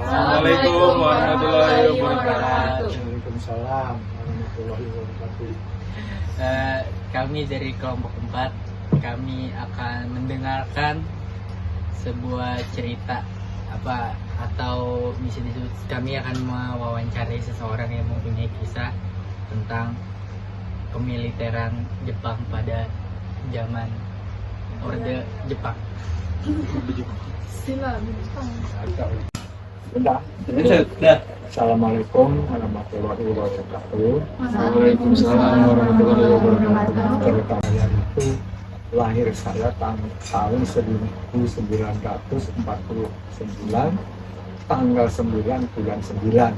Assalamualaikum warahmatullahi wabarakatuh. Waalaikumsalam warahmatullahi wabarakatuh. Kami dari kelompok 4, kami akan mendengarkan sebuah cerita atau bisa disebut, kami akan mewawancarai seseorang yang mempunyai kisah tentang kemiliteran Jepang pada zaman Orde Jepang. Sila Jepang. Sudah. Assalamualaikum warahmatullahi wabarakatuh. Waalaikumsalam warahmatullahi wabarakatuh. Cerita saya itu lahir saya tahun 1949, tanggal 9 bulan 9.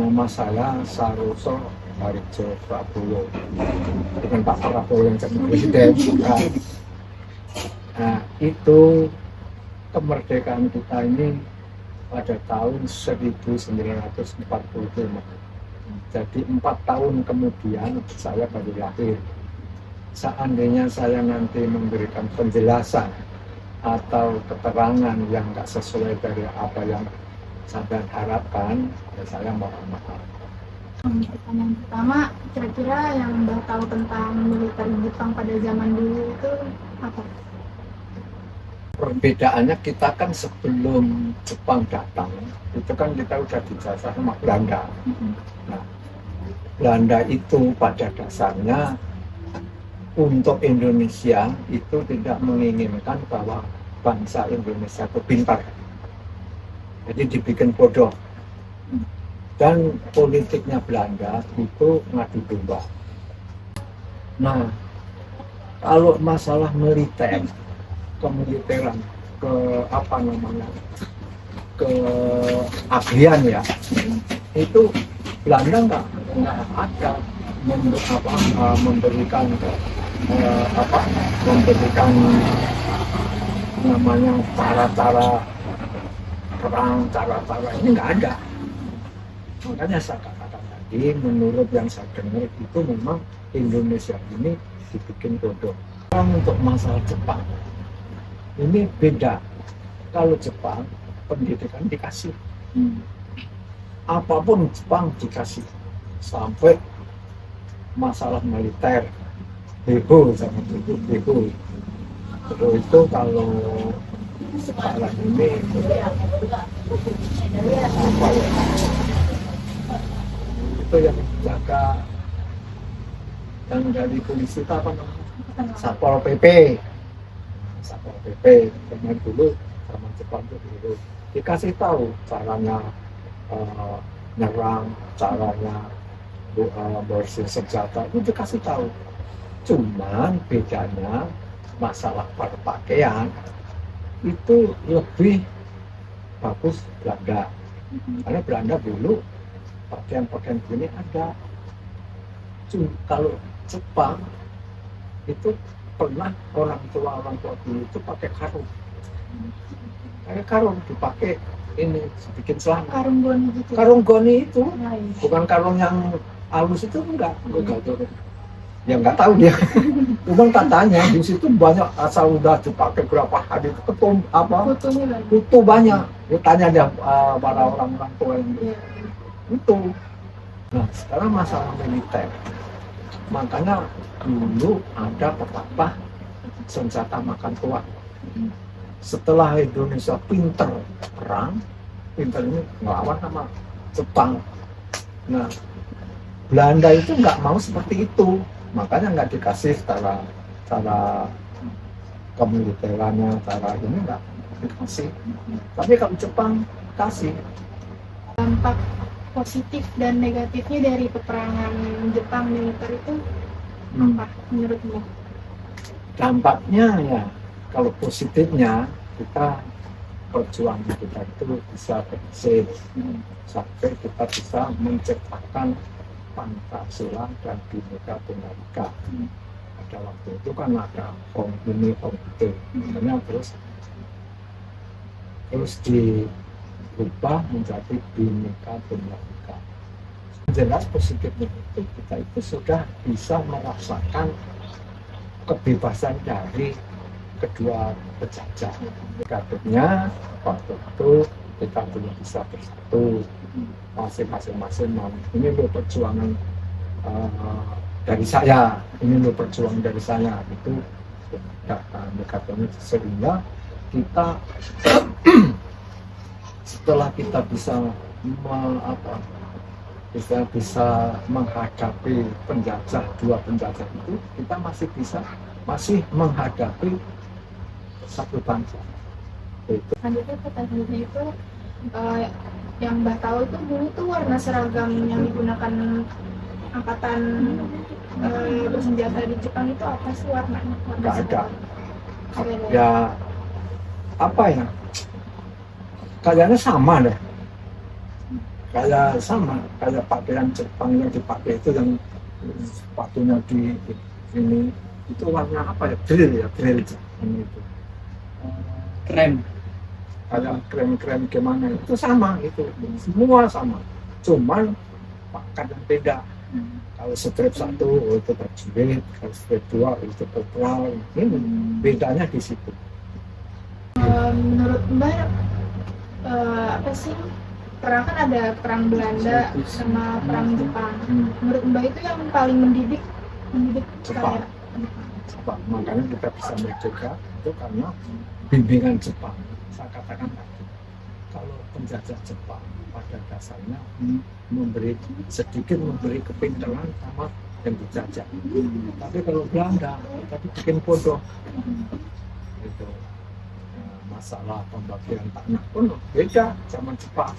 Nama saya Saroso Harijo Prabowo, bukan Pak Prabowo yang jadi presiden. Nah, itu kemerdekaan kita ini pada tahun 1945. Jadi 4 tahun kemudian saya baru lahir. Seandainya saya nanti memberikan penjelasan atau keterangan yang nggak sesuai dari apa yang saya harapkan, ya saya mohon maaf. Pertanyaan pertama, kira-kira yang Mbak tahu tentang militer Jepang pada zaman dulu itu apa? Perbedaannya, kita kan sebelum Jepang datang, itu kan kita udah dijajah sama Belanda. Nah, Belanda itu pada dasarnya untuk Indonesia itu tidak menginginkan bahwa bangsa Indonesia itu pintar. Jadi dibikin bodoh. Dan politiknya Belanda itu ngadu domba. Nah, kalau masalah militer, kemiliteran, keahlian ya, itu Belanda nggak ada memberikan namanya cara-cara perang, cara-cara ini nggak ada. Makanya saya katakan tadi, menurut yang saya dengar itu memang Indonesia ini dibikin bodoh. Untuk masalah Jepang ini beda. Kalau Jepang pendidikan dikasih, apapun Jepang dikasih, sampai masalah militer bego sama bego. Itu kalau sekarang ini apa ya? Itu yang jaga, yang dari polisi itu apa namanya? Satpol PP. Satpol PP kemarin dulu sama Jepang itu dulu dikasih tahu caranya nyerang, caranya bersih senjata, itu dikasih tahu. Cuman bedanya masalah berpakaian itu lebih bagus Belanda, karena Belanda dulu pakaian-pakaian gini ada. Kalau Jepang itu pernah orang tua dulu itu pakai karung dipakai ini bikin celana. Karung goni gitu. Karung goni itu Iya. bukan karung yang halus, itu enggak ya nggak tahu dia. Memang katanya di situ banyak, asal udah dipakai berapa hari itu Fotonya kan? itu banyak. Tanya dia para orang-orang tua yang Iya. itu. Nah, sekarang masalah militer, makanya dulu ada pepatah senjata makan tuan. Setelah Indonesia pinter perang, pinter ini ngelawan sama Jepang. Nah, Belanda itu nggak mau seperti itu, makanya nggak dikasih cara kemiliterannya, cara ini nggak dikasih. Tapi kalau Jepang kasih. Dampak positif dan negatifnya dari peperangan Jepang militer itu apa menurut Mbak? Dampaknya ya, kalau positifnya kita perjuangan kita itu bisa berhasil sampai kita bisa menciptakan Pancasila dan Bhinneka Tunggal Ika. Pada waktu itu kan ada Hong ini, Hong itu, makanya terus diubah menjadi Bhinneka Tunggal Ika. Jelas positifnya itu kita itu sudah bisa merasakan kebebasan dari kedua penjajah. Negatifnya waktu itu kita belum bisa bersatu, masing-masing. Ini loh perjuangan dari saya, itu mekanisme sehingga kita setelah kita bisa bisa menghadapi dua penjajah itu, kita masih menghadapi satu bangsa. Selanjutnya pertanyaannya itu yang Mbah tahu itu dulu tuh warna seragam yang digunakan angkatan bersenjata di Jepang itu apa sih warnanya? Nggak ada. Ya apa ya? Kayaknya sama deh. Kayak pakaian Jepang yang dipakai itu, yang sepatunya di ini itu warna apa ya? Drill Jepang itu. Krem. Ada krem gimana itu sama, itu semua sama, cuman pakai yang beda. Kalau strip 1 itu terjepit, kalau strip 2 itu tertual. Ini bedanya di situ. Menurut Mbak apa sih, perang kan ada perang Belanda sama perang Jepang. Menurut Mbak itu yang paling mendidik Jepang. kayak Makanya kita bisa merdeka itu karena bimbingan Jepang. Saya katakan tadi, kalau penjajah Jepang pada dasarnya memberi kepintaran sama yang dijajah. Tapi kalau Belanda tadi bikin bodoh. Itu masalah pembagian tanah pun beda sama Jepang.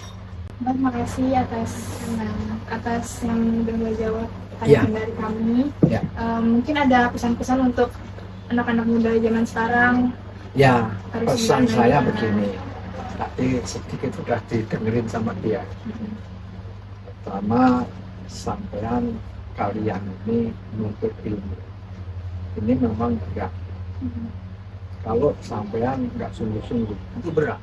Mbak, makasih atas yang udah menjawab pertanyaan dari kami. Ya. Mungkin ada pesan-pesan untuk anak-anak muda zaman sekarang. Ya, Harus pesan gimana saya gimana? begini, tadi sedikit sudah didengerin sama dia. Pertama, sampean kalian ini menuntut ilmu. Ini memang berat. Kalau sampean nggak sungguh-sungguh, itu berat.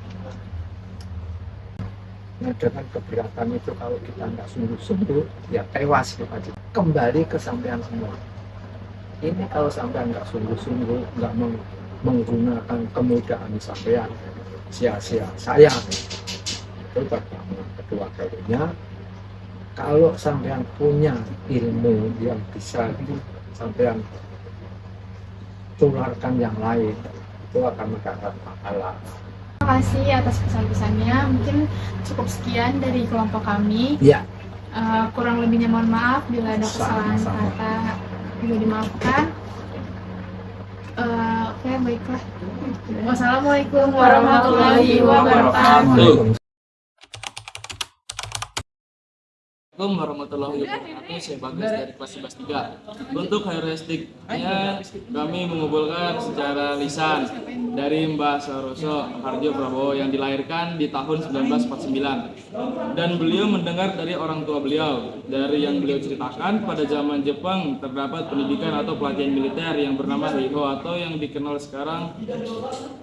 Nah, dengan keberatan itu kalau kita nggak sungguh-sungguh, ya tewas kita aja. Kembali ke sampean semua. Ini kalau sampean nggak sungguh-sungguh, nggak menggunakan kemudahan sampean, sia-sia saya. Itu pertama. Kedua kalinya, kalau sampean punya ilmu yang bisa sampean tularkan yang lain, itu akan mendapat pahala. Terima kasih atas pesan-pesannya. Mungkin cukup sekian dari kelompok kami. Ya. Kurang lebihnya mohon maaf bila ada kesalahan Sama-sama. kata, juga dimaafkan. Oke, baiklah. Wassalamualaikum warahmatullahi wabarakatuh. Assalamualaikum warahmatullahi wabarakatuh. Saya Bagas dari kelas 11 3. Untuk heuristiknya kami mengumpulkan secara lisan dari Mbah Saroso Harjo Prabowo yang dilahirkan di tahun 1949, dan beliau mendengar dari orang tua beliau. Dari yang beliau ceritakan, pada zaman Jepang terdapat pendidikan atau pelatihan militer yang bernama Heiho, atau yang dikenal sekarang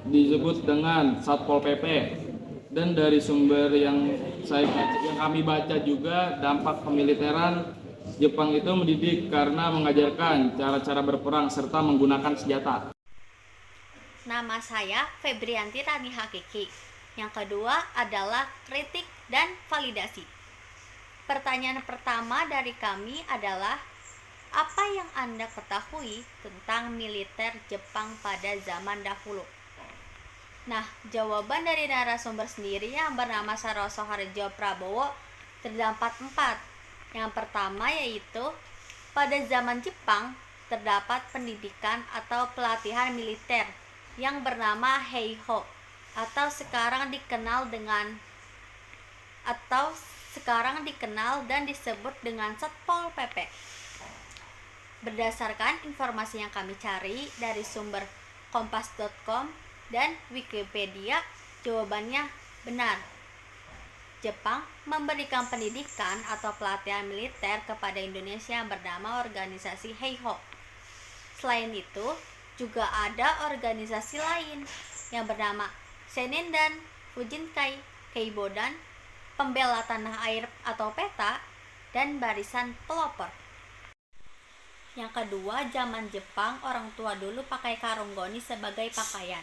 disebut dengan Satpol PP. Dan dari sumber yang kami baca juga, dampak kemiliteran Jepang itu mendidik karena mengajarkan cara-cara berperang serta menggunakan senjata. Nama saya Febrianti Rani Hakiki. Yang kedua adalah kritik dan validasi. Pertanyaan pertama dari kami adalah, apa yang Anda ketahui tentang militer Jepang pada zaman dahulu? Nah, jawaban dari narasumber sendiri yang bernama Saroso Harjo Prabowo terdapat 4. Yang pertama yaitu, pada zaman Jepang terdapat pendidikan atau pelatihan militer yang bernama Heiho, atau sekarang dikenal dan disebut dengan Satpol PP. Berdasarkan informasi yang kami cari dari sumber kompas.com dan Wikipedia, jawabannya benar. Jepang memberikan pendidikan atau pelatihan militer kepada Indonesia yang bernama organisasi Heiho. Selain itu, juga ada organisasi lain yang bernama Senindan, Fujinkai, Keibodan, Pembela Tanah Air atau PETA, dan Barisan Pelopor. Yang kedua, zaman Jepang orang tua dulu pakai karung goni sebagai pakaian.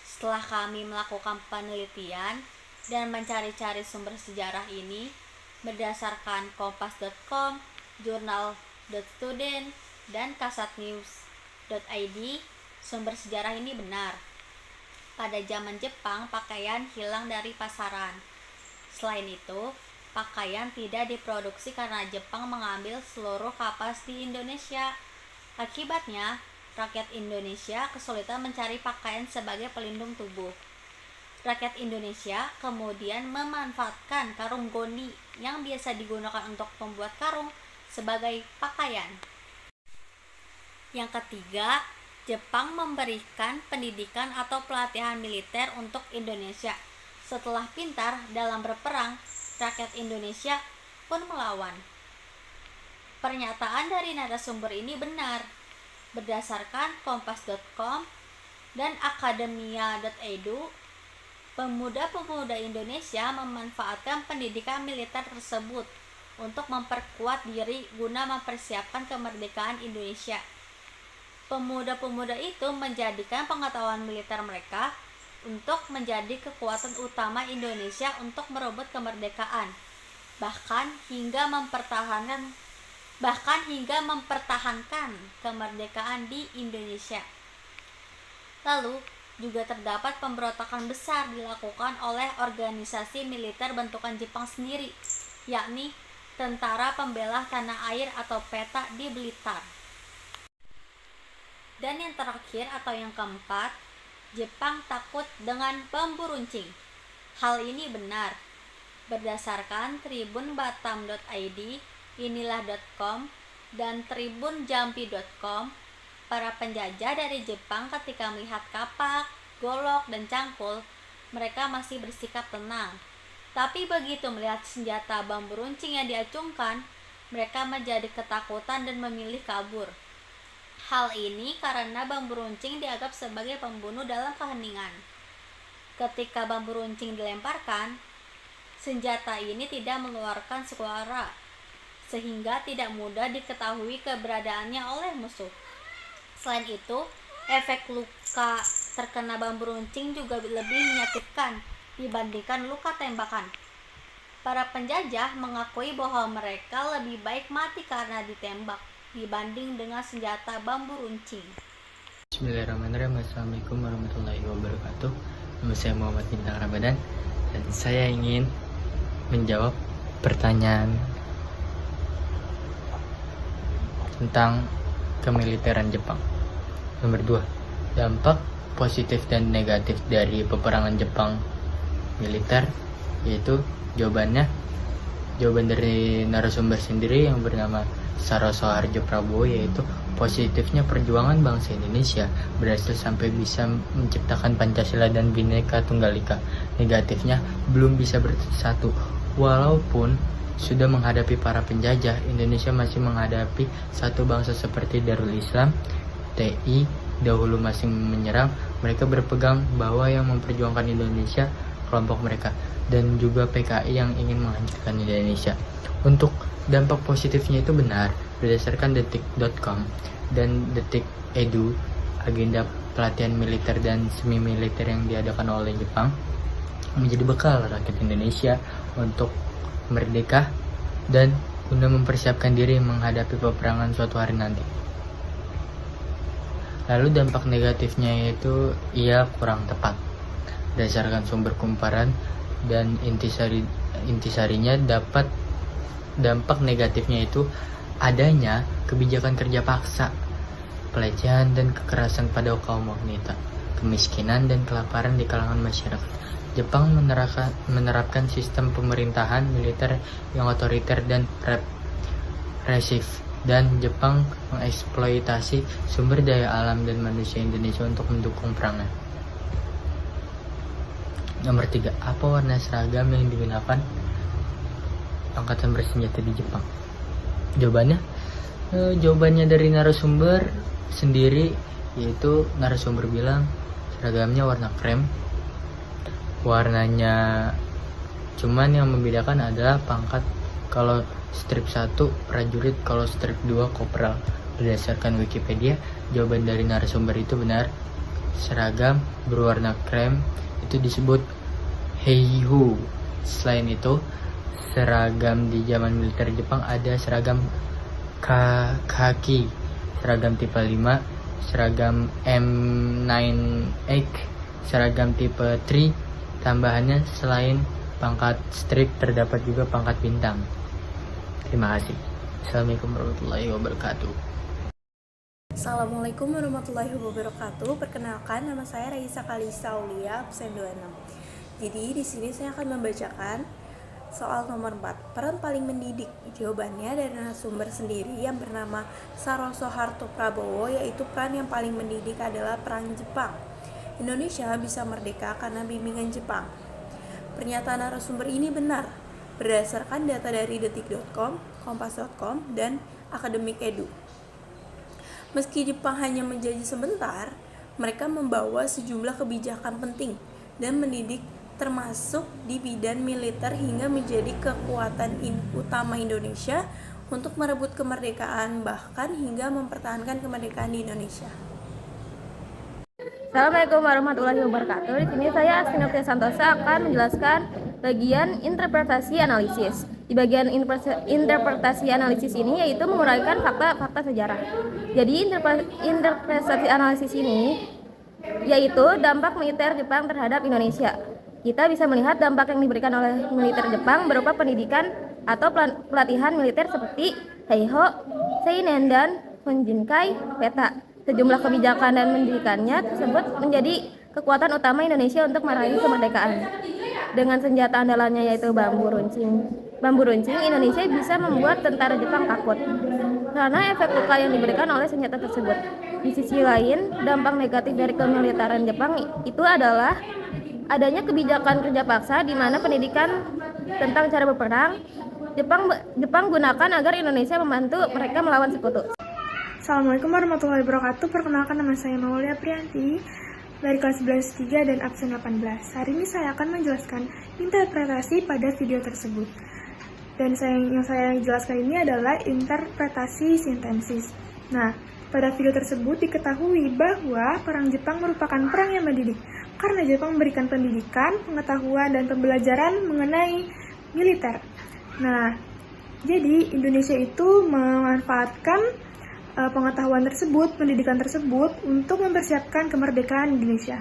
Setelah kami melakukan penelitian, dan mencari-cari sumber sejarah ini berdasarkan kompas.com, jurnal.student, dan kasatnews.id, sumber sejarah ini benar. Pada zaman Jepang, pakaian hilang dari pasaran. Selain itu, pakaian tidak diproduksi karena Jepang mengambil seluruh kapas di Indonesia. Akibatnya, rakyat Indonesia kesulitan mencari pakaian sebagai pelindung tubuh. Rakyat Indonesia kemudian memanfaatkan karung goni yang biasa digunakan untuk membuat karung sebagai pakaian. Yang ketiga, Jepang memberikan pendidikan atau pelatihan militer untuk Indonesia. Setelah pintar dalam berperang, rakyat Indonesia pun melawan. Pernyataan dari narasumber ini benar. Berdasarkan kompas.com dan akademia.edu, pemuda-pemuda Indonesia memanfaatkan pendidikan militer tersebut untuk memperkuat diri guna mempersiapkan kemerdekaan Indonesia. Pemuda-pemuda itu menjadikan pengetahuan militer mereka untuk menjadi kekuatan utama Indonesia untuk merebut kemerdekaan, bahkan hingga mempertahankan kemerdekaan di Indonesia. Lalu, juga terdapat pemberontakan besar dilakukan oleh organisasi militer bentukan Jepang sendiri, yakni Tentara Pembela Tanah Air atau PETA di Blitar. Dan yang terakhir atau yang keempat, Jepang takut dengan bambu runcing. Hal ini benar. Berdasarkan tribunbatam.id, inilah.com, dan tribunjampi.com, para penjajah dari Jepang ketika melihat kapak, golok, dan cangkul, mereka masih bersikap tenang. Tapi begitu melihat senjata bambu runcing yang diacungkan, mereka menjadi ketakutan dan memilih kabur. Hal ini karena bambu runcing dianggap sebagai pembunuh dalam keheningan. Ketika bambu runcing dilemparkan, senjata ini tidak mengeluarkan suara, sehingga tidak mudah diketahui keberadaannya oleh musuh. Selain itu, efek luka terkena bambu runcing juga lebih menyakitkan dibandingkan luka tembakan. Para penjajah mengakui bahwa mereka lebih baik mati karena ditembak dibanding dengan senjata bambu runcing. Bismillahirrahmanirrahim. Assalamualaikum warahmatullahi wabarakatuh. Nama saya Muhammad Bintang Ramadan dan saya ingin menjawab pertanyaan tentang kemiliteran Jepang. Nomor 2, dampak positif dan negatif dari peperangan Jepang militer, yaitu jawaban dari narasumber sendiri yang bernama Saroso Harjo Prabowo, yaitu positifnya perjuangan bangsa Indonesia berhasil sampai bisa menciptakan Pancasila dan Bhinneka Tunggal Ika. Negatifnya belum bisa bersatu. Walaupun sudah menghadapi para penjajah, Indonesia masih menghadapi satu bangsa seperti Darul Islam, TI dahulu masih menyerang. Mereka berpegang bahwa yang memperjuangkan Indonesia kelompok mereka, dan juga PKI yang ingin menghancurkan Indonesia. Untuk dampak positifnya itu benar. Berdasarkan detik.com dan detik.edu, agenda pelatihan militer dan semi militer yang diadakan oleh Jepang menjadi bekal rakyat Indonesia untuk merdeka dan guna mempersiapkan diri menghadapi peperangan suatu hari nanti. Lalu dampak negatifnya yaitu ia kurang tepat. Berdasarkan sumber kumparan dan intisarinya, dampak negatifnya itu adanya kebijakan kerja paksa, pelecehan dan kekerasan pada kaum wanita, kemiskinan dan kelaparan di kalangan masyarakat. Jepang menerapkan sistem pemerintahan militer yang otoriter dan represif, dan Jepang mengeksploitasi sumber daya alam dan manusia Indonesia untuk mendukung perangnya. Nomor 3, apa warna seragam yang digunakan angkatan bersenjata di Jepang? Jawabannya dari narasumber sendiri, yaitu narasumber bilang seragamnya warna krem. Warnanya cuman yang membedakan adalah pangkat. Kalau strip 1 prajurit, kalau strip 2 kopral. Berdasarkan Wikipedia, jawaban dari narasumber itu benar. Seragam berwarna krem itu disebut heiho. Selain itu, seragam di zaman militer Jepang ada seragam kaki, seragam tipe 5, seragam M9X, seragam tipe 3. Tambahannya, selain pangkat strip terdapat juga pangkat bintang. Terima kasih. Assalamualaikum warahmatullahi wabarakatuh. Assalamualaikum warahmatullahi wabarakatuh. Perkenalkan, nama saya Raisa Kalisa Aulia, absen 26. Jadi di sini saya akan membacakan soal nomor 4, peran paling mendidik. Jawabannya dari narasumber sendiri yang bernama Saroso Harto Prabowo, yaitu peran yang paling mendidik adalah perang Jepang. Indonesia bisa merdeka karena bimbingan Jepang. Pernyataan narasumber ini benar berdasarkan data dari detik.com, kompas.com, dan Akademik Edu. Meski Jepang hanya menjajah sebentar, mereka membawa sejumlah kebijakan penting dan mendidik, termasuk di bidang militer, hingga menjadi kekuatan utama Indonesia untuk merebut kemerdekaan, bahkan hingga mempertahankan kemerdekaan di Indonesia. Assalamualaikum warahmatullahi wabarakatuh. Di sini saya Astinoptia Santosa akan menjelaskan bagian interpretasi analisis. Di bagian interpretasi analisis ini yaitu menguraikan fakta-fakta sejarah. Jadi interpretasi analisis ini yaitu dampak militer Jepang terhadap Indonesia. Kita bisa melihat dampak yang diberikan oleh militer Jepang berupa pendidikan atau pelatihan militer seperti Heiho, Seinen, dan Honjinkai Peta. Sejumlah kebijakan dan pendidikannya tersebut menjadi kekuatan utama Indonesia untuk meraih kemerdekaan. Dengan senjata andalannya yaitu bambu runcing, Indonesia bisa membuat tentara Jepang takut karena efek luka yang diberikan oleh senjata tersebut. Di sisi lain, dampak negatif dari kemiliteran Jepang itu adalah adanya kebijakan kerja paksa di mana pendidikan tentang cara berperang Jepang gunakan agar Indonesia membantu mereka melawan sekutu. Assalamualaikum warahmatullahi wabarakatuh. Perkenalkan, nama saya Maulia Priyanti dari kelas 11 3 dan absen 18. Hari ini saya akan menjelaskan interpretasi pada video tersebut. Dan yang saya jelaskan ini adalah interpretasi sintesis. Nah, pada video tersebut diketahui bahwa perang Jepang merupakan perang yang mendidik karena Jepang memberikan pendidikan, pengetahuan, dan pembelajaran mengenai militer. Nah, jadi Indonesia itu memanfaatkan pengetahuan tersebut, pendidikan tersebut untuk mempersiapkan kemerdekaan Indonesia.